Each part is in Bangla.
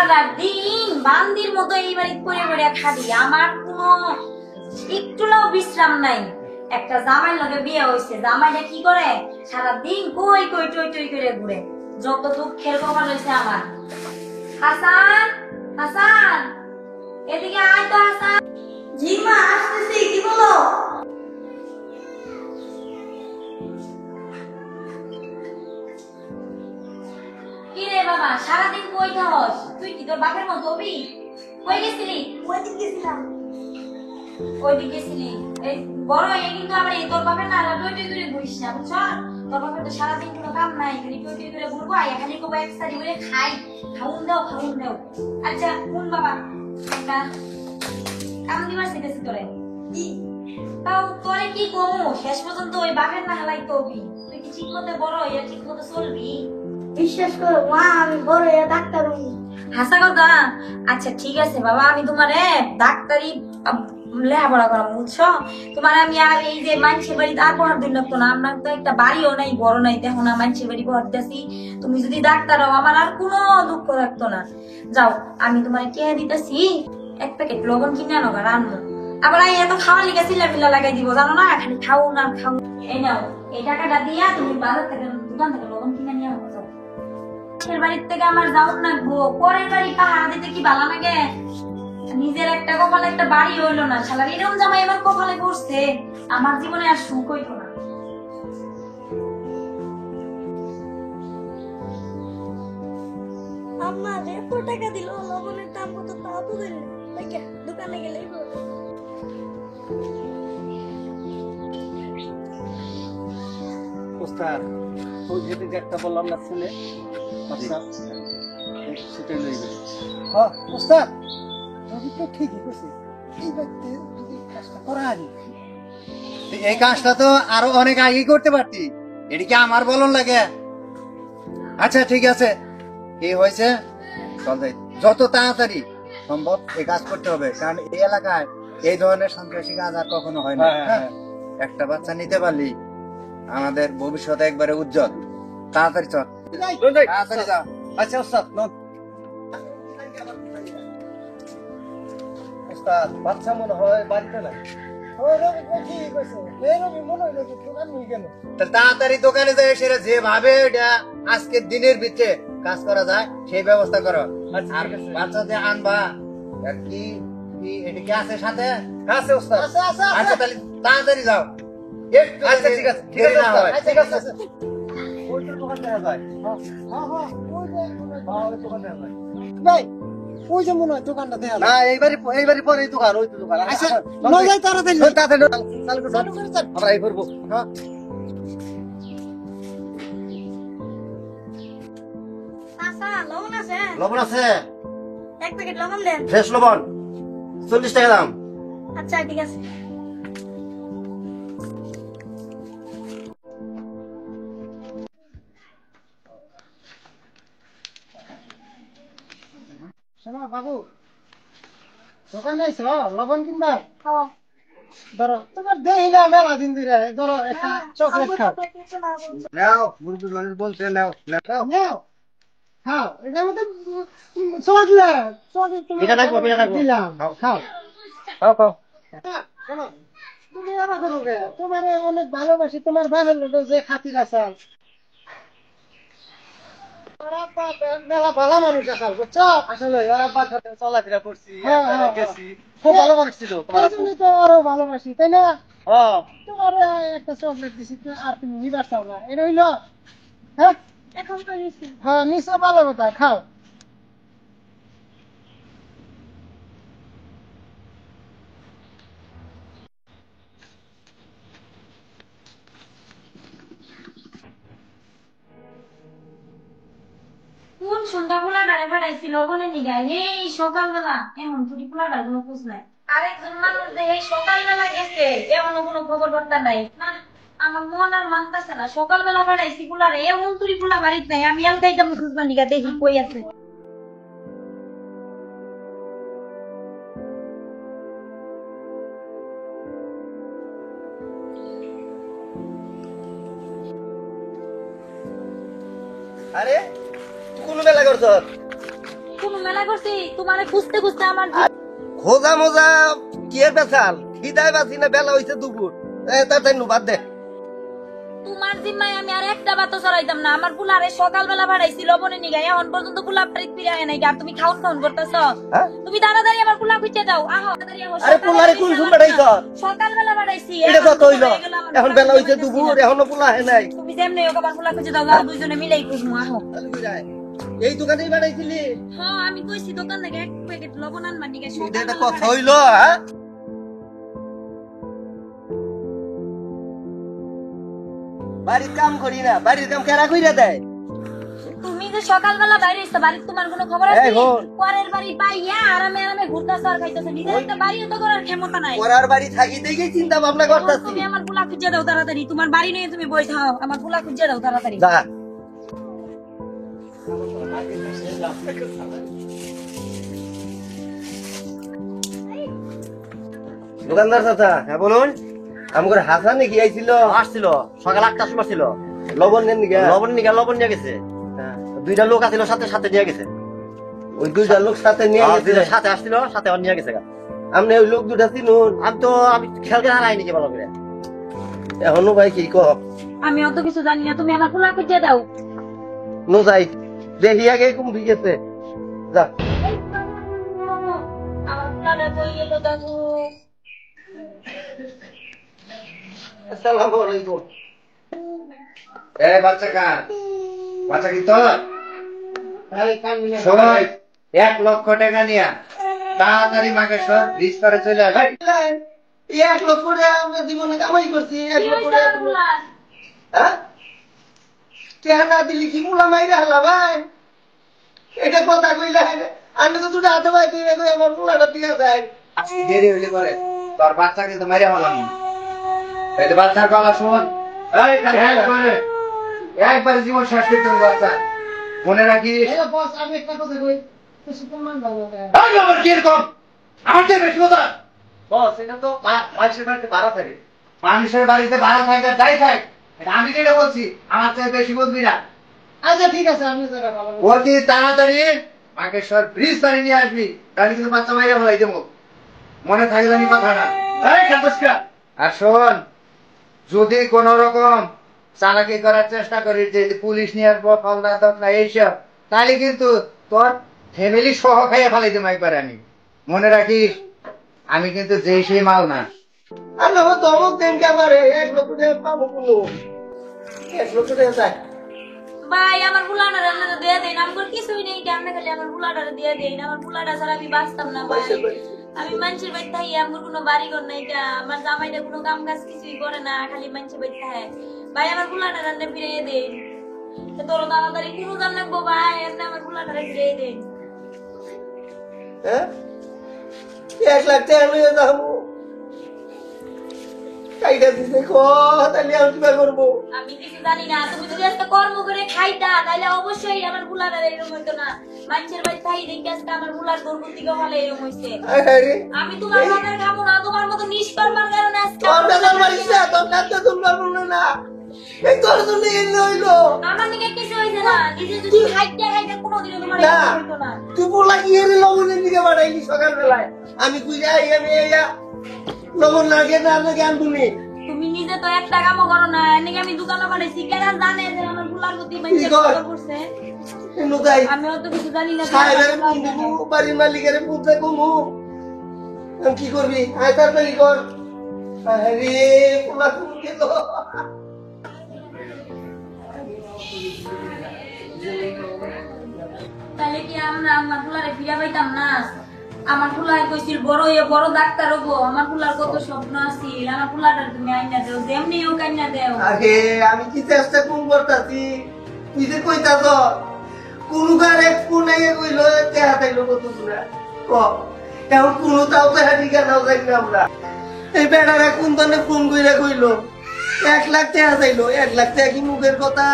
সারাদিন বান্দির মতো এই বাড়ি করে করে খালি, আমার কোনো একটুও বিশ্রাম নাই। একটা জামাই লগে বিয়ে হয়েছে, জামাইটা কি করে সারাদিন কই কই টই টই করে ঘুরে। যত দুঃখের কপাল হয়েছে আমার। হাসান, হাসান, এদিকে আয় তো হাসান। জি মা, আসতেছি। কি বলো? কি রে বাবা, সারাদিন কই থাকস? তুই কি তোর বাপের মতো হবি? কই গেছিলি? ওইদিকে গেছিলাম। ওইদিকে গেছিলি? এই বড় হয়ে কিন্তু আবার এই তোর বাপের না টই টই করে ঘুরিস না, বুঝছ? তোর বাপের তো সারাদিন কোনো কাম নাই, খালি টই টই করে ঘুরবো, আর এখানে কবে এক সারি করে খাই, খাউন দাও খাউন দাও। আচ্ছা কোন বাবা, একটা কাম দিবার শিখেছি তোরে। কি? তাও তোরে কি কমু, শেষ পর্যন্ত ওই বাপের না হালাই তবি। তুই কি ঠিক মতো বড় হইয়া ঠিক মতো চলবি? বিশ্বাস করো মা, আমি বড় হয়ে ডাক্তার হই। হাসা কথা। আচ্ছা ঠিক আছে বাবা, আমি তোমারে ডাক্তারি লেখাপড়া করাবো, বুঝছো? তোমার আমি আর এই যে মানুষের বাড়িতে আর পড়ার দিন লাগতো না। আমার তো একটা বাড়িও নাই, বড় নাই, দেখো না মানুষের বাড়ি পড়তেছি। তুমি যদি ডাক্তার হও আমার আর কোনো দুঃখ রাখতো না। যাও, আমি তোমার কে দিতেছি, এক প্যাকেট লবণ কিনে আনো, রান্না। আবার এই এত খাওয়ার লিগে চিল্লা পিল্লা লাগাই দিব, জানো না? খালি খাও না খাও। এই নাও, এই টাকাটা দিয়া তুমি বাজার থেকে, দোকান থেকে লবণ কিনে নিয়ে আসো। যাও, নিজের বাড়ির থেকে আমার যাওন না গো, পরের বাড়ি পাহারা দিতে কি ভালো লাগে? নিজের একটা কপালে একটা বাড়ি হইলো না, শালার এরকম জামাই আমার কপালে পড়ছে, আমার জীবনে আর সুখ হইতো না। আম্মা এত টাকা দিল, লবণের দাম কত তাও তো দিল না। দোকানে গেলেই বলে। ওস্তাদ, ওই যেদিকে একটা বললাম না ছেলে, আচ্ছা সেটাই লই গেল। হ্যাঁ ওস্তাদ, রবি তো ঠিকই কইছে। এই ব্যক্তি যদি কাজটা করা আনি, এই কাজটা তো আরো অনেক আগে করতে পারতি, এটা কি আমার বলন লাগে? আচ্ছা ঠিক আছে, কি হয়েছে চল যাই, যত তাড়াতাড়ি সম্ভব এই কাজ করতে হবে, কারণ এই এলাকায় এই ধরনের সন্ত্রাসী কাজ আর কখনো হয় না। হ্যাঁ, একটা বাচ্চা নিতে পারলি আমাদের ভবিষ্যৎ একবারে উজ্জ্বল। তাড়াতাড়ি চল, তাড়াতাড়ি যাও। আচ্ছা ওস্তাদ, ওস্তাদ বাচ্চা মনে হয় বাড়িতে নাই। তাড়াতাড়ি দোকানে যায়, সেটা যেভাবে এটা আজকের দিনের ভিতরে কাজ করা যায় সেই ব্যবস্থা করো। আর বাচ্চা যে আনবা কি এটা কি আছে সাথে? আছে ওস্তাদ। আচ্ছা তাহলে তাড়াতাড়ি যাও। আচ্ছা ঠিক আছে, ঠিক আছে ওস্তাদ, ঠিক আছে। ওইটার দোকান দেখা যায়। ওই দোকান দেখা যায়। ভাই ওই যে মনে হয় দোকানটা দেখা না, এইবারই পরে এই দোকান, ওই তো দোকান। আচ্ছা লই যাই তাড়াতাড়ি তাড়াতাড়ি চালু করে চল। আমরা এই করবো। হ্যাঁ আচ্ছা, লবণ আছে? লবণ আছে, এক প্যাকেট লবণ দেন। ফ্রেশ লবণ 40 টাকা দাম। আচ্ছা ঠিক আছে। শোনো বাবু, দোকানে আইছো লবণ কিনবা? খাও। ধরো তোমার দেই না মেলা দিন ধরে, ধরো একটা চকলেট খাও। নাও মুরগির মানুষ বলছে, নাও নাও। নাও খাও, এটার মধ্যে চকলেট চকলেট পিঠা থাকবো, পিঠা থাকবো। দিলাম, খাও। খাও। খাও খাও। শোনো, তুমি এরা করো কে? তোমার অনেক ভালোবাসি, তোমার বাবার লোক যে খাতির আসাল মেলা ভালো মানুষ আসাল, বুঝছো? আসলে ওর আব্বার সাথে চলাফেরা করছি, হ্যাঁ, হ্যাঁ, গেছি, খুব ভালো মানুষ ছিল তোমার এই আব্বু। জন্যই তো আরো ভালোবাসি, তাই না? হ্যাঁ তোমার একটা চকলেট দিছি, আর তুমি নিবার চাও না, এটা হইলো? হ্যাঁ এখন তো নিছি। হ্যাঁ, নিশ্চয় ভালো কথা, খাও। কোন সন্ধ্যা পোলাটারে পাঠাইছি লবণের নিগা, এই সকালবেলা এমন তুই পোলাটার কোনো খোঁজ নাই। আরেকজন মানুষ যে এই সকালবেলা গেছে, এমনও কোনো খবর বার্তা নাই। না, আমার মন আর মানতেছে না, সকালবেলা পাঠাইছি পোলারে, এমন তুই পোলা বাড়িতে নাই। আমি আলকাইতাম খুঁজবার নিগা, দেখি কই আছে। আরে তুই কোন বেলা করছ? কোনো মেলা করছি তোমারে খুঁজতে খুঁজতে আমার খোঁজা মোজা কি এর বেচাল খিদায় বাঁচি না বেলা হইছে দুপুর তাই নু বাদ দে তোমার জিম্মায় আমি আর একটা বাতো ছড়াইতাম না। আমার পুলারে সকালবেলা ভাড়াইছি লবণে নিগা এখন পর্যন্ত পুলা বাড়ি ফিরে আয় নাই। আর তুমি খাউন খাউন করতেছ। হ্যাঁ? তুমি তাড়াতাড়ি আমার পুলা খুঁজে দাও। আহো তাড়াতাড়ি আহো। আরে পুলারে কোন সুম বাড়াইছ সকালবেলা ভাড়াইছি। এটা কত হইল এখন বেলা হইছে দুপুর এখনো পোলা হে নাই তুমি যেমনি হোক আমার পুলা খুঁজে দাও। যাও দুইজনে মিলেই খুঁজবো। আহো। এই দোকানেই বানাইছিলি হ্যাঁ আমি কইছি দোকান থেকে এক প্যাকেট লবণ আনবার নিগা। এটা কথা হইল হ্যাঁ বাড়ির কাম করি না বাড়ির কাম কেরা কইরা দেয় তুমি যে সকালবেলা বাইরে এসছো বাড়ির তোমার কোনো খবর আছে? পরের বাড়ি পাইয়া আরামে আরামে ঘুরতাছ আর খাইতাছ। নিজের একটা বাড়িও তো করার ক্ষমতা নাই। পরার বাড়ি থাকি দেখেই চিন্তা ভাবনা করতেছি তুমি আমার পুলা খুঁজে দাও তাড়াতাড়ি। তোমার বাড়ি নিয়ে তুমি বই থাও। আমার পুলা খুঁজে দাও তাড়াতাড়ি। যা দোকানদার চাচা হ্যাঁ বলুন আমার হাসান নাকি আইছিল আসছিল সকাল 8টার সময় ছিল। লবণ নেন নাকি লবণ নিয়ে গেছে। দুইটা লোক আছিল সাথে সাথে নিয়ে গেছে। ওই দুইটা লোক সাথে নিয়ে গেছে দুইটা সাথে আসছিল সাথে নিয়ে গেছে। আপনি ওই লোক দুটা চিনুন আমি খেয়াল করে হারাই নাকি ভালো করে। এখনো ভাই কি কহ আমি অত কিছু জানি না। তুমি আমার পুলা খুঁজে দাও। নো যাই দেখি আগে কম ঠিক আছে যা আমার পুলাটা কই গেল দাদু? আসসালামু আলাইকুম এ বাচ্চা কার বাচ্চা কি তোর আরে কাম নিয়ে শোন 1,00,000 টাকা নিয়া তাড়াতাড়ি মাকে সব রিচ করে চলে আস 1 লক্ষ টাকা আমরা জীবনে কামাই করছি 1 লক্ষ টাকা হ্যাঁ টাকা না দিলি কি মুলা মাইরা হলা ভাই এটা কথা কইলা আমি তো দুটো হাতে ভাই তুই আমার মুলাটা দিয়ে যায় দেরি হইলে পরে তোর বাচ্চা কিন্তু মেরে হলাম এই যে বাচ্চার গলা শোন এই হ্যাঁ করে একবার জীবন শেষ করতে হবে বাচ্চা মনে রাখিস বস আমি একটা কথা কই তুই সুপারম্যান ভালো আমার কিরকম আমার চেয়ে বেশি কথা বস এটা তো মানুষের বাড়িতে ভাড়া থাকে। মানুষের বাড়িতে ভাড়া থাকে যাই থাক এটা আমি যেটা বলছি আমার চেয়ে বেশি বুঝবি না আচ্ছা ঠিক আছে আমি যেটা ভালো অতি তাড়াতাড়ি মাকে সব ব্রিজ বাড়ি নিয়ে আসবি তাহলে কিন্তু বাচ্চা মাইরা ফেলাই দেবো মনে থাকে জানি কথাটা আর শোন যদি কোন রকম চালাকি করার চেষ্টা করিস যে পুলিশ নিয়ে আসবো ফলনা তখনা এইসব তাহলে কিন্তু তোর ফ্যামিলি সহ খাইয়ে ফেলাই দেবো একবার আমি মনে রাখিস আমি কিন্তু যেই সেই মাল না আমি আমার দমক দেন কে আমারে 1 লক্ষ টাকা পাবো কোনো 1 লক্ষ টাকা চাই ভাই আমার পুলাটা রান্না দিয়ে দেন। আমার কিছুই নেই। কেমনে খালি আমার পুলাটা দিয়ে দেন। আমার পুলাটা ছাড়া আমি বাঁচতাম না ভাই। আমি মানুষের বাড়ি থাকি। আমার কোনো বাড়ি ঘর নাই। আমার জামাইটা কোনো কাম কাজ কিছুই করে না। খালি মানুষের বাড়ি থাকে। ভাই আমার পুলাটা রান্না ফিরিয়ে দেন। তোর তাড়াতাড়ি কোনো জান লাগবো ভাই। এমনি আমার পুলাটা ফিরিয়ে দেন। হ্যাঁ 1 লাখ টাকা নিয়ে যাবো কাইটা দিতে কো তাহলে আমি কি করবো আমি কিছু জানি না। তুমি যদি আজকে কর্ম করে খাইতা তাহলে অবশ্যই আমার পুলাটা এরকম হইতো না। মানুষের বাড়ি থাকি দেখি আজকে আমার পুলার দরকার দিকে হলে এরকম হয়েছে। আরে আমি তোমার বাবার খাবো না। তোমার মতো নিষ্কর্মার কারণে আজকে তোর দাদার মারিস না তোর দাদা তোমরা বললো না এই তোর জন্য এই হইলো আমার দিকে কিছু হয়েছে না। নিজে যদি খাইতে খাইতে কোনোদিনও তোমার না এরকম হইতো না। তুই বলা কি এর লবণের দিকে বাড়াইলি সকালবেলায় আমি কই যাই আমি এইয়া লবণ লাগে না লাগে আনবুনি তুমি নিজে তো একটা কামও করো না। এনেকে আমি দোকানে বানাইছি। কেনা জানে যে আমার পুলার প্রতি মানুষের কদর করছে? নুদাই আমি অত কিছু জানি না। সাহেবের ফোন দিবো বাড়ির মালিকের বুঝতে কমু আমি কি করবি আয় তাড়াতাড়ি কর আরে পোলা কোন গেল তাহলে কি আমরা আমার পুলারে ফিরা পাইতাম না? আমার পুলায় কইছিল বড় হয়ে বড় ডাক্তার হবো। আমার পুলার কত স্বপ্ন আছিল। আমার পুলাটা তুমি আইনা দেও। যেমনি হোক আইনা দেও। আগে আমি কি চেষ্টা কোন করতাছি তুই যে কইতাছ কোন গারে কোন আগে কইল তেহা তাইলো কত দূরা ক এখন কোন তাও তেহা ঠিকানাও যাই না আমরা এই বেড়ারা কোন ধরনের ফোন কইরা কইল 1 লাখ টাকা চাইলো 1 লাখ টাকা কি মুখের কথা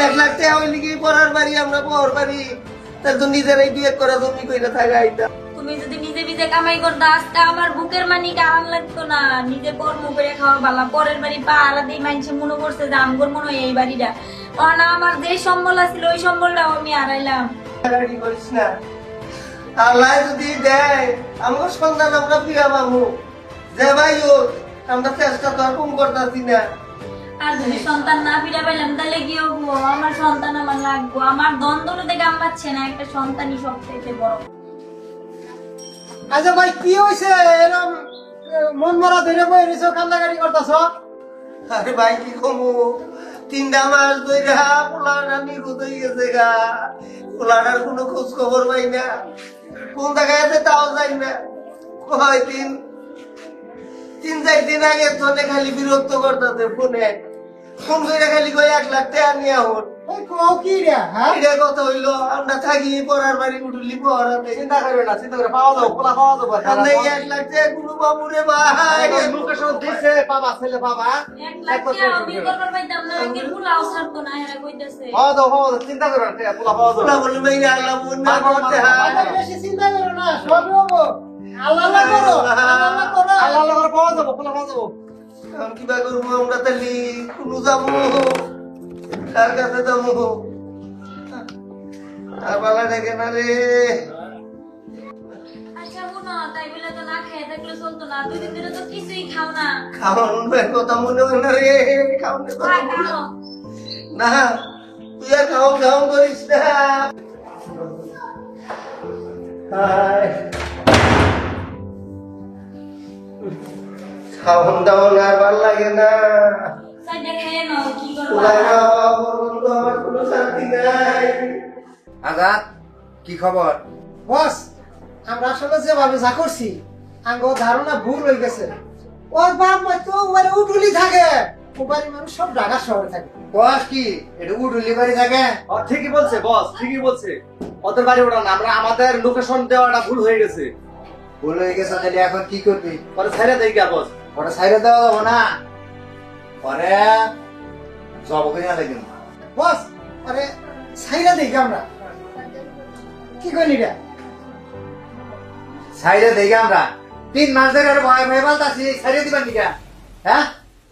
1 লাখ টাকা হইলে কি পড়ার বাড়ি আমরা পড়ার বাড়ি তার তো নিজেরাই বিয়ে করা জমি কইরা থাকা আইতা তুমি যদি নিজে নিজে কামাই করতে আজকে আমার বুকের মানি কাম লাগতো না। নিজে কর্ম করে খাওয়া ভালো। পরের বাড়ি পা আলাদাই মানুষে মনে করছে যে আমগর মনে হয় এই বাড়িটা। না আমার যে সম্বল আছিল ওই সম্বলটাও আমি হারাইলাম। গাড়ি করিস না আল্লাহ যদি দেয় আমার সন্তান আমরা ফিরা পাবো যে ভাই হোক আমরা চেষ্টা তো আর কম করতেছি না আর যদি সন্তান না ফিরে পেলাম তাহলে কি হবো? আমার সন্তান আমার লাগবো, আমার দ্বন্দ্ব থেকে কামাচ্ছে না, একটা সন্তানই সবথেকে বড়। আচ্ছা ভাই কি হয়েছে এরকম মন মরা ধরে বই রেছো কান্দাকাটি করতেছ? আরে ভাই কি কমু 3টা মাস ধইরা পোলাটা নিখোঁজ হয়ে গেছে গা পোলাটার কোনো খোঁজ খবর পাই না কোন জায়গায় আছে তাও যাই না কয় তিন 4 দিন আগে ফোনে খালি বিরক্ত করতেছে ফোনে ফোন করে খালি কয় 1 লাখ টাকা নিয়ে হন এই কও কি রে হ্যাঁ? এটা কথা হইলো আমরা থাকি পড়ার বাড়ি উঠলি পড়াতে চিন্তা করবে না, চিন্তা করে পাওয়া যাবো, পোলা পাওয়া যাবো। আমরা 1 লাখ টাকা কোনো বাবুরে ভাই লোকেশন দিছে, পাবা, ছেলে পাবা। 1 লাখ টাকা আমি করবার পাইতাম না, আঙ্কেল পুলাও ছাড়তো না, এরা কইতাছে। পাওয়া যাবো, চিন্তা করবে না, পোলা পাওয়া যাবো। পোলা বলে মেয়ে আল্লাহ মন না করতে আল্লাহ বেশি চিন্তা করো না, সবই হবো। আল্লাহ আল্লাহ করো, আল্লাহ আল্লাহ করো। আল্লাহ আল্লাহ করে পাওয়া যাবো, পোলা পাওয়া যাবো। আমি কিবা করবো আমরা তাহলে কোনো যাবো কার কাছে যাবো আর বালা দেখে না রে আচ্ছা বোনো, তাই বলে তো না খেয়ে থাকলে চলতো না, 2 দিন ধরে তো কিছুই খাও না। খাওয়ানোর কথা মনে হয় না রে খাওয়ানোর কথা খাই মনে খাও। না তুই আর খাওয়ান করিস না হায়। খাওয়ান দাওয়ান আর ভাল লাগে না সাইডে খেয়ে নাও, কি করবা? তোলাই না বন্ধু আমার কোনো শান্তি নাই আজাদ কি খবর? বস আমরা আসলে যেভাবে যা করছি আঙ্গ ধারণা ভুল হয়ে গেছে। ওর বাপ মা তো ওরে উঠুলি থাকে, ও বাড়ির মানুষ সব ঢাকা শহরে থাকে। বস কি এটা উঠুলি বাড়ি থাকে? ঠিকই বলছে বস, ঠিকই বলছে। ওদের বাড়ি ওটা না, আমরা আমাদের লোকেশন দেওয়াটা ভুল হয়ে গেছে। ভুল হয়ে গেছে, তাহলে এখন কি করবি? পরে ছেড়ে দেই গা বস। ওটা সাইডে দেওয়া যাবো না, পরে জব কিনা লাগবে। বস আরে সাইরা দেখি আমরা কি করি রে? সাইডে দেখি আমরা 3 মাস ধরে ওর ভয় ভয় পাল্টাছি, সাইডে দিবার নিকা? হ্যাঁ,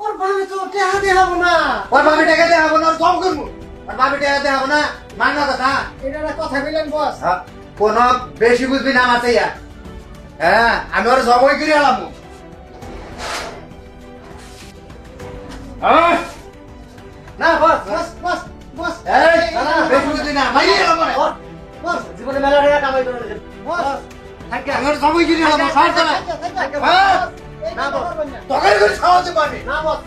ওর ভাবে তো টেহা দেখাবো না। ওর ভাবি টাকা দেওয়া হবো না, ওর জব করবো। ওর ভাবি টাকা দেওয়া হবো না, মান্য কথা। এটা একটা কথা কইলেন বস। হ্যাঁ, কোনো বেশি বুঝবি না আমার চাইয়া। হ্যাঁ, আমি ওর জবই করে এলাম। না বস, বস বস বস এই, বেশি বুঝবি না, মাইরে এলাম ওরে। বস জীবনে মেলা টাকা কামাই করে নিয়েছে। বস থাকি, আমি ওর জবই করে এলাম, সারতে না। হ্যাঁ, না বস তকারি করে খাওয়াতে পারবি। না বস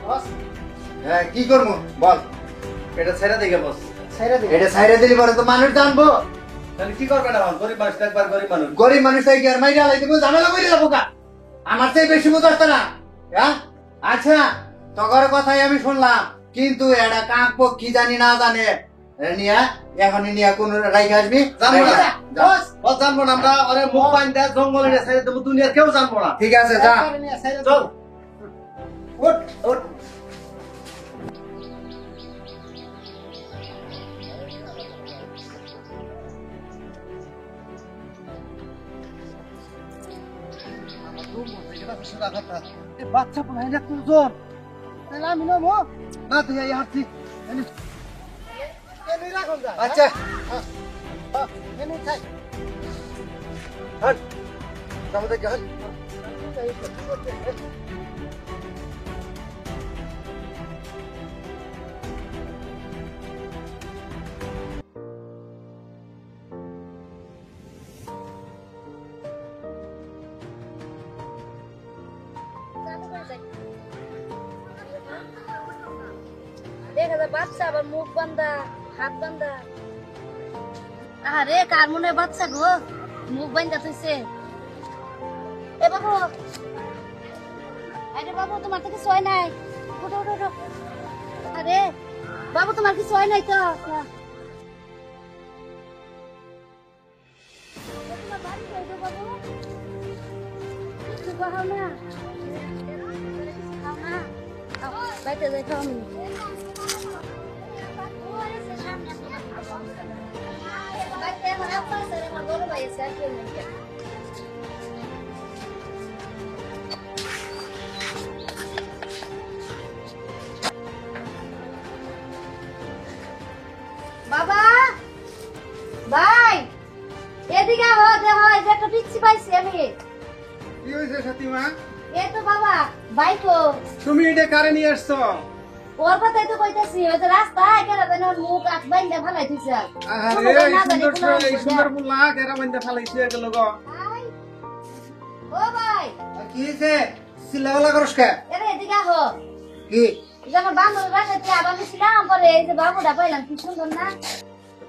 বস হ্যাঁ, কি করবো বল? এটা ছেড়ে দেই গা বস। সাইরা দেখি এটা সাইডে দিলি পরে তো মানুষ জানবো। তাহলে কি করবে না, গরিব মানুষ একবার গরিব মানুষ। গরিব মানুষ তাই কি আর মাইরা লাইতে ঝামেলা করে যাবো কা? আমার থেকে বেশি বুঝতে না। হ্যাঁ, আচ্ছা তগর কথাই আমি শুনলাম, কিন্তু এটা কাক পক্ষী জানি না জানে নিয়া এখনই নিয়া কোন রাইখে আসবি? জানবো না। বস বস জানবো না, আমরা ওরে মুখ বাইন্দা জঙ্গলে নিয়ে ছেড়ে দেবো, দুনিয়ার কেউ জানবো না। ঠিক আছে, যা। চল। উঠ ওঠ। বাচ্চা পড়াই না তোর জন তাহলে আমি নেবো না তুই এই হাঁটছি আচ্ছা, হাট আমাদের কি হয়? দেখা যায় বাচ্চা আবার মুখ বান্ধা হাত বান্ধা। আরে কার মনে হয় বাচ্চা গো, মুখ বান্ধা থইছে। এ বাবু, আরে বাবু তোমার তো কিছু হয় নাই, ওঠো ওঠো ওঠো। আরে বাবু তোমার কিছু হয় নাই তো? তোমার বাড়ি কই গো বাবু? কিছু খাও না, খাও না, বাইতে যাই খাও আমি। বাবা ভাই এদিকে আহ, দেখো এই যে একটা পিচ্ছি পাইছি আমি। কি হয়েছে সতীমা? এই তো বাবা বাইকো, তুমি এটা কারে নিয়ে আসছো? ওর কথাই তো কইতেছি, ওই যে রাস্তায় কেন যেন ওর মুখ আখ বাইন্দা ফেলাই দিছে। আরে এই সুন্দর বুলা কেরা মধ্যে ফালাইছে এগুলো গো। ও ভাই, কি হয়েছে? চিল্লাপাল্লা করস কে? এরে এদিকে আহ। কি এই যে আমার বান্ধবীর বাসায় তুই আবার ছিলাম, পরে এই যে বাবুটা পাইলাম, কি সুন্দর না?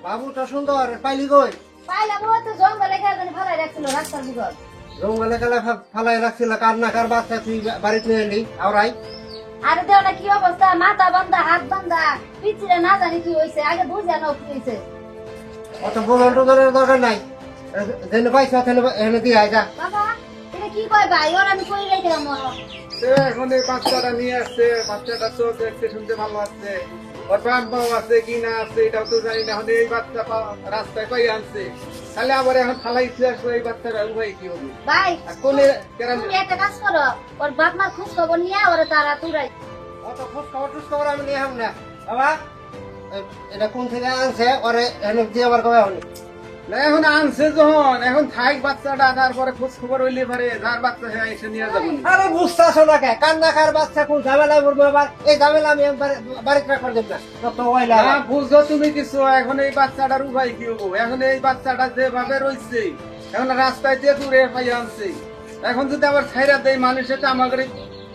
বাবুটা সুন্দর, পাইলি কই? পাইলাম, ও তো জঙ্গলে গেলে ফেলাই রাখছিল রাস্তার ভিতর। জঙ্গলে গেলে ফালাই রাখছিল, কার না কার বাচ্চা তুই বাড়িতে নিয়ে এলি আওরাই। আরে দেওয়া কি অবস্থা, মাথা বান্ধা হাত বান্ধা, পিছিয়ে না জানি কি হয়েছে, আগে বুঝে নাও কি হয়েছে। অত বোঝার টোজনের দরকার নাই, যেন পাইছ এনে দিয়ে আয় যা। বাবা এটা কি কয় ভাই, ওর আমি কই রেখেলাম। এখন এই বাচ্চাটা নিয়ে আসছে, বাচ্চাটা তো দেখতে শুনতে ভালো আছে, ওর বাপ বাবা আছে কি না আছে এটাও তো জানি না। এখন এই বাচ্চা রাস্তায় পাই আনছে, তাহলে আবার এখন ফালাইছে আসলে এই বাচ্চাটা উপায় কি হবে? ভাই আর কোনে কেরাম তুমি একটা কাজ করো, ওর বাপ মার খোঁজ খবর নিয়ে ওরা তারা তুরাই। অত খোঁজ খবর আমি নিয়ে হাম না বাবা। এটা কোন থেকে আনছে ওরে এনে দিয়ে আবার কবে হলি? না এখন আনছে যখন, এখন থাক বাচ্চাটা, তারপরে খোঁজ খবর হইলে পারে যার বাচ্চা সে এসে নিয়ে যাবো। আরে বুঝতেছো না কে? কান্না কার বাচ্চা কোন ঝামেলায় পড়বো আবার? এই ঝামেলা আমি বাড়িতে রাখবার দেব না। তো ওইলা না বুঝছো তুমি কিছু, এখন এই বাচ্চাটার উপায় কি হবো? এখন এই বাচ্চাটা যেভাবে রয়েছে, এখন রাস্তায় দিয়ে দূরে পাই আনছে, এখন যদি আবার ছাইরা দেয় মানুষে তো আমাকে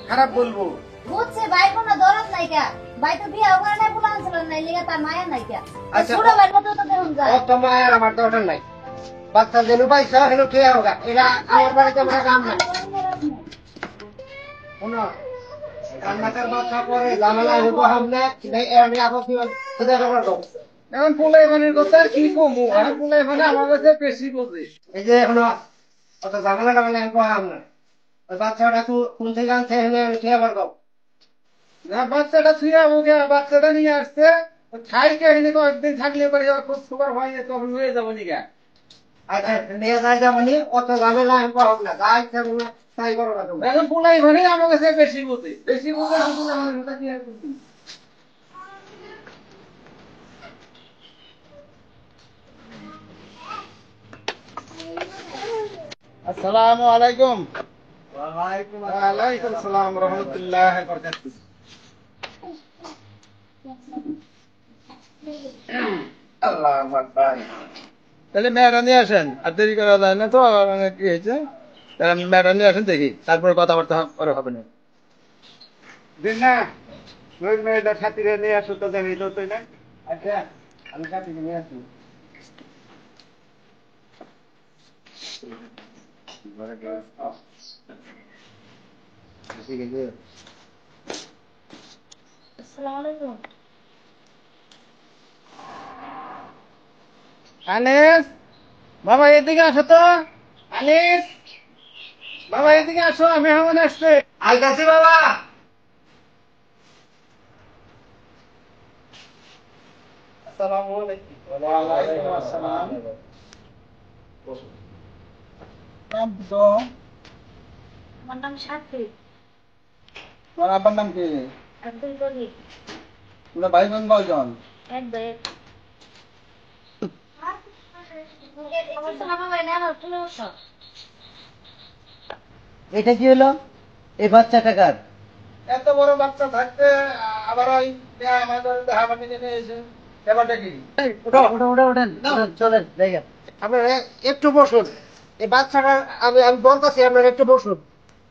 খারাপ বলবো। বুঝছে ভাই কোনো দরদ নাই কা, ভাই তো বিয়ে করে নাই, বলে আনছিল নাই, লিগা তার মায়া নাই কা। আচ্ছা, ছোট ভাই মতো তো দেখুন যায়। অত মায়ের আমার দরকার নাই। বাচ্চা যেন পাইছ হেন কে হোগা, এটা আমার বাড়িতে আমরা কাম নাই। শোনো, কান্নাকার বাচ্চা পরে ঝামেলা হইব হামনে, আমি আবার কি সেটা খবর দাও। এখন পোলাই ভানির কথা কি কমু, এখন পোলাই ভানি আমার কাছে বেশি বোঝে। এই যে এখনো অত ঝামেলা টামেলা আমি কহাম না। ওই বাচ্চাটা কোন থেকে আনছে হেনে কে আবার দাও। না বাচ্চাটা ছুঁয়ে আমাকে বাচ্চাটা নিয়ে আসছে, খাইকে এনে কয়েকদিন থাকলে পরে খোঁজ খবর হয় তখন হয়ে যাবো নিকা। আচ্ছা নিয়ে যাই যাবনি, অত ঝামেলা আমি কহাম না, যা ইচ্ছা তোমরা তাই করো না তোমরা। এখন পোলাই ভানি আমার কাছে বেশি বোঝে, বেশি বোঝে পোলাই ভানির কথা কি আর করবি? আসসালামু আলাইকুম। ওয়ালাইকুম আসসালাম রহমতুল্লাহ বারাকাতুহু। আল্লাহু আকবার। তাহলে মেয়েরা নিয়ে আসেন, আর দেরি করা যায় না তো, কি হয়েছে? তাহলে মেয়েরা নিয়ে আসেন দেখি, তারপরে কথাবার্তা পরে হবে না। দিন না ওই মেয়েটার খাতিরে নিয়ে আসো তো দেখি তো তুই না। আচ্ছা আমি খাতিরে নিয়ে আসি। আসসালামু আলাইকুম। আনিস বাবা এদিকে আসো তো। আনিস বাবা এদিকে আসো, আমি এখন আসছে। আইতাছি বাবা। আসসালামু আলাইকুম। ওয়ালাইকুম আসসালাম। নাম তো আমার নাম সাথী। তোমার আব্বার নাম কি? আব্দুল গনি। তোমরা ভাই বোন কয়জন? এক ভাই। আমার তো নাম ভাই না, আমার তুলে ওঠো। এটা কি হলো? এই বাচ্চাটা কার? এত বড় বাচ্চা থাকতে আবার ওই আমাদের হাবানি নিয়ে এসে ব্যাপারটা কি? ওঠেন চলেন জায়গা। আপনারা একটু বসুন, এই বাচ্চাটা আমি বলতেছি, আপনারা একটু বসুন,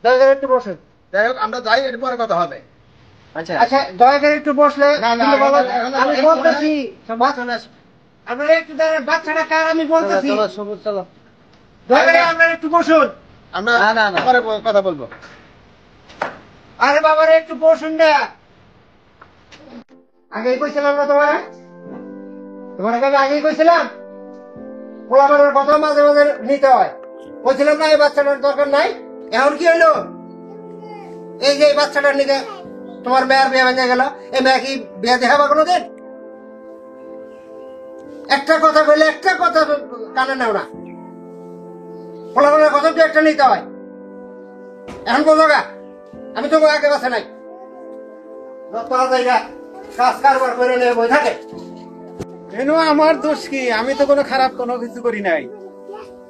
দয়া করে একটু বসুন। যাই হোক আমরা যাই, এর পরে কথা হবে। আচ্ছা দয়া করে একটু বসলে না, না, কিন্তু বলো, এখন- আমি বলতেছি আপনারা একটু দাঁড়ান, বাচ্চাটা কার আমি বলতেছি, দয়া করে আপনারা একটু বসুন। আমরা পরে কথা বলবো। আরে বাবারে একটু বসুন না। আগেই কইছিলাম না তোমার কাছে আগেই কইছিলাম পোলাপানের কথা মাঝে মাঝে নিতে হয়। বলছিলাম না এই বাচ্চাটার দরকার নাই। এখন কি হইলো? এই যে এই বাচ্চাটার নিকে তোমার মেয়ের বিয়ে ভেঙে গেল, এই মেয়ে কি বিয়ে দেখাবা কোনোদিন? একটা কথা কইলে একটা কথা কানে নাও না, পোলাপানের কথা তো একটা নিতে হয়। এখন বোঝো গা, আমি তো আগে বাসে নাই, কাজ কারবার করে নিয়ে বই থাকে। আমার দোষ কি? আমি তো কোনো খারাপ কোনো কিছু করি নাই।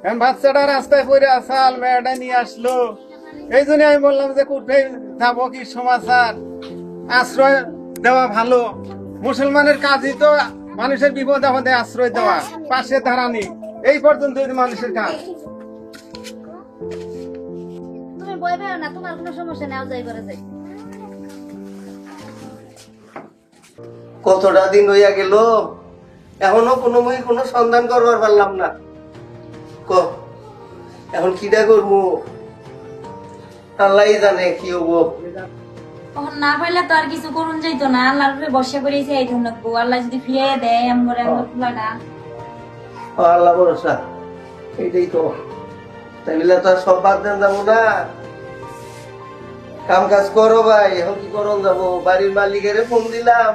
এখন বাচ্চাটা রাস্তায় পড়ে আসাল মেয়েটা নিয়ে আসলো, এই জন্য আমি বললাম যে কোথায় যাবো, কি সমাচার, আশ্রয় দেওয়া ভালো। মুসলমানের কাজই তো মানুষের বিপদ আপদে আশ্রয় দেওয়া, পাশে দাঁড়ানি, এই পর্যন্ত মানুষের কাজ। তুমি বই বেরো না, তোমার কোনো সমস্যা নেই, যাই করে যাই। কতটা দিন হইয়া গেল, এখনো কোনো সন্ধান করবার পারলাম না। এখন কিটা করবো, আল্লাহ জানে কি হবো। তখন না পাইলে তো আর কিছু করুন যাইতো না, আল্লাহর উপরে বর্ষা করেছি এই ধন্যবাদ। আল্লাহ যদি ফিরিয়ে দেয় আমার ফুলাটা, আল্লাহ ভরসা, এইটাই তো। তাইলে তো আর সব বাদ দেন যাবো না, কাম কাজ করো ভাই। এখন কি করন যাবো, বাড়ির মালিকের ফোন দিলাম,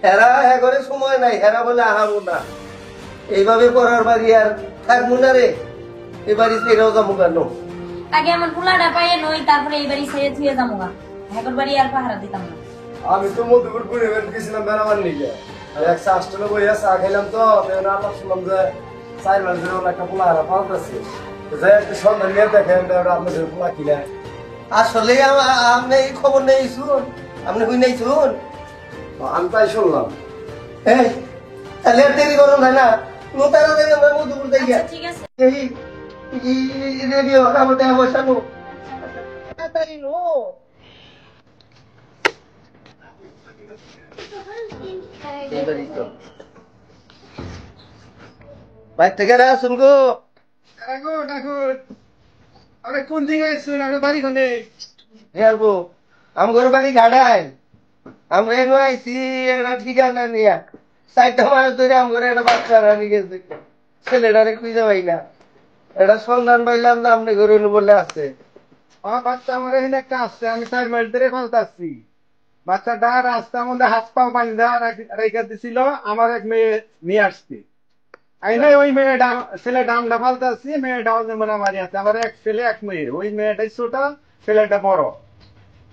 হেরা হ্যাঁ করে সময় নাই, হেরা বলে আহাবো না। এইভাবে পড়ার বাড়ি আর থাকবো না রে, এ বাড়ি ছেড়েও যাবো কেন? আগে আমার ফুলাটা পাইয়ে নই, তারপরে এই বাড়ি ছেড়ে ছুঁয়ে যাবো গা, হ্যাঁ বাড়ি আর পাহারা দিতাম না। আমি তো মধুপুর ঘুরে গেছিলাম বেড়াবার নিয়ে, এক শাস্ত্রে বইয়া চা খেলাম, তো আল্লাহ শুনলাম যে 4 মাস ধরে একটা পোলা হারা পাল্টাচ্ছে, যে একটু সন্ধান নিয়ে দেখেন আপনাদের পোলা কিনা। আসলে আপনি এই খবর নেই শুন, আপনি হই নাই শুন। আমি তাই শুনলাম। এই তাহলে আর দেরি করুন তাই না, তাড়াতাড়ি আমরা মধুপুর যাই। আচ্ছা, ঠিক আছে। এই রেডিও আমাদের বসানো তাড়াতাড়ি নো। বাইর থেকে আসুন গো। কোন দিকে বাড়ি কোনে? হেরবো আমার বাড়ি ঘাটায়, আমরা এনে আইসি একটা ঠিকানা নিয়ে 4টা মাস ধরে আমার একটা বাচ্চা রানি গেছে, ছেলেটারে খুঁজে পাই না। এটা সন্ধান পাইলাম না, আপনি ঘরে বলে আছে। আমার বাচ্চা আমার এখানে একটা আসছে, আমি 4 মাস ধরে ফেলতেছি। বাচ্চাটা রাস্তার মধ্যে হাত পা পানি দেওয়া রেখে দিছিল, আমার এক মেয়ে নিয়ে আসছি। আইনে ওই মেয়েটা ছেলেটা আমরা ফালতাছি, মেয়েটা মারামারি আছে। আমার এক ছেলে এক মেয়ে, ওই মেয়েটাই ছোট, ছেলেটা বড়।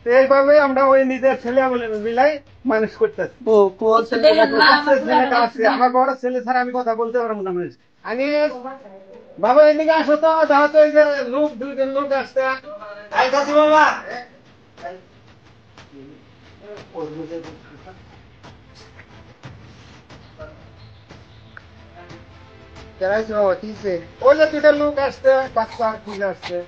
তো এইভাবে আমরা ওই নিজের ছেলে মিলাই মানুষ করতেছি। ছেলেটা আসছে, আমার বড় ছেলে ছাড়া আমি কথা বলতে পারবো না। আমি বাবা এদিকে আসো তো, তাহলে ওই যে লোক 2 লোক আসছে। বাবা ওই যে 2 লোক আসছে, বাচ্চা খুঁজে আসছে।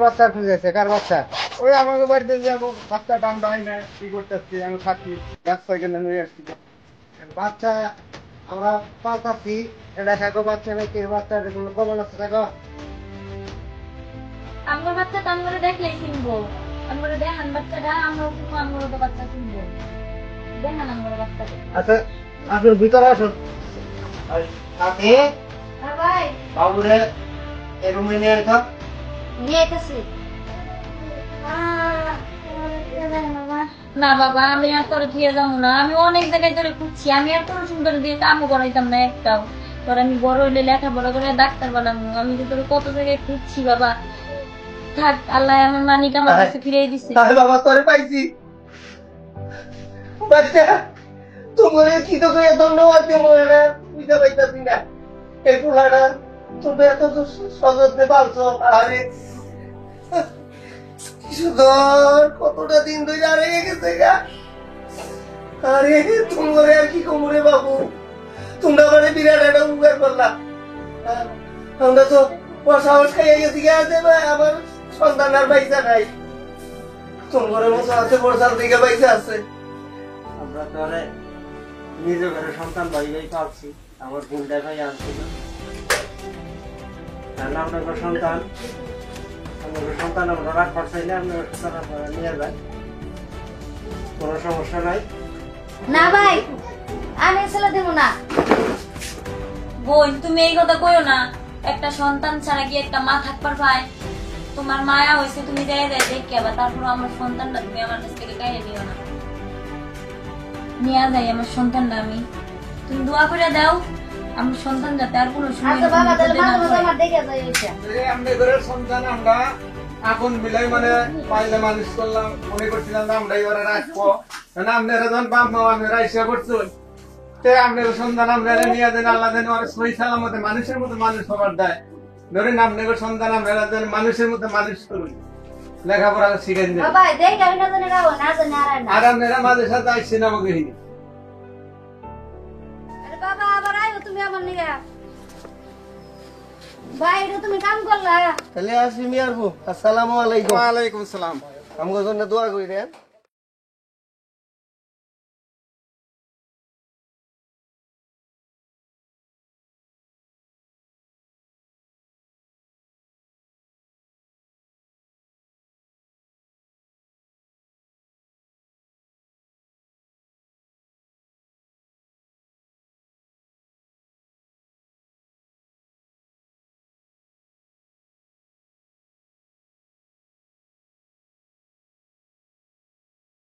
বাচ্চা খুঁজেছে, কার বাচ্চা? ওই আমাকে বাড়িতে যাবো, বাচ্চা টান্ডা হয় না, কি করতেছি আমি থাকি, ব্যবসা কেন নিয়ে আসছি। বাচ্চা আমরা পাল্টাচ্ছি, এটা থাকো বাচ্চা নাকি বাচ্চা কমন আছে থাকো। আমার বাচ্চাটা আমরা দেখলেই চিনবো, আমরা দেখান বাচ্চাটা, আমরা তো বাচ্চা চিনবো, দেখান আমার বাচ্চাটা। আচ্ছা আসুন ভিতরে আসুন। হ্যাঁ ভাই, বাবুরে এই রুমে নিয়ে আসো। নিয়ে আইতাছি। না বাবা, আমি আর তোর ফিরে যাবো না, আমি অনেক জায়গায় তোরে খুঁজছি, আমি আর তোর সুন্দর দিয়ে কামও করাইতাম না একটাও। তোর আমি বড় হইলে লেখাপড়া করে ডাক্তার বানাবো, আমি তো তোর কত জায়গায় খুঁজছি বাবা। থাক, আল্লাহ আমার মানিক আমার কাছে ফিরিয়ে দিচ্ছে। বাবা তোরে পাইছি, বাচ্চা তোমার কি তো করে ধন্যবাদ দেবো, এরা বুঝতে পাইতাছি না। এই পোলাটা তুমি এত সযত্নে পালছো, আরে কি সুন্দর, কতটা দিন ধরে আর গেছে গা। আরে তোমার আর কি কমরে বাবু, তোমরা মানে বিরাট একটা উপকার করলা। আমরা তো সাহস খাইয়ে গেছি গেছে, আমার সন্তান আর পয়সা নাই, তোমার মতো আছে বর্ষার দিকে পয়সা আছে। আমরা তো আরে নিজের ঘরে সন্তান ভাই ভাই পাচ্ছি, আমার বোনটা ভাই আসছিল, তাহলে আপনার সন্তান আমরা রাখবার চাইলে আপনার সন্তান আপনারা নিয়ে যান, কোনো সমস্যা নাই। না ভাই, আমি ছেলে দেবো না। বোন, তুমি এই কথা কইও না, একটা সন্তান ছাড়া কি একটা মা থাকবার পায়? তোমার মায়া হয়েছে, তুমি যাই দেখে আবার, তারপর আমার সন্তানটা তুমি আমার কাছ থেকে গাইয়ে নিও না। নিয়ে যাই আমার সন্তানটা, আমি তুমি দোয়া করে দাও আমার সন্তান যাতে আর কোনো সময় আচ্ছা বাবা, তাহলে মাঝে মাঝে আমার দেখে যাই এটা। আমাদের সন্তান আমরা আপন মিলাই মানে পাইলে মানুষ করলাম, মনে করছিলাম আমরা এবারে রাখবো, আপনারা যখন বাপ মা আপনারা ইচ্ছা করছেন, তে আপনার সন্তান আপনারা নিয়ে দেন, আল্লাহ দেন আর সহি সালামতে মানুষের মতো মানুষ হবার দেয়। ধরেন আপনার সন্তান আপনারা দেন মানুষের মতো মানুষ করুন, লেখাপড়া শিখে দিন। বাবা দেখ আমি না জানি রাও না জানি আর না আর আপনারা মাঝে সাথে আসছেন আমাকে। আরে বাবা আবার আইও তুমি আমার নিয়ে বাইরে তুমি কাম করলা তাহলে আসি মিয়ার বউ, আসসালামু আলাইকুম। ওয়ালাইকুম আসসালাম। আমগো জন্য দোয়া করি রে।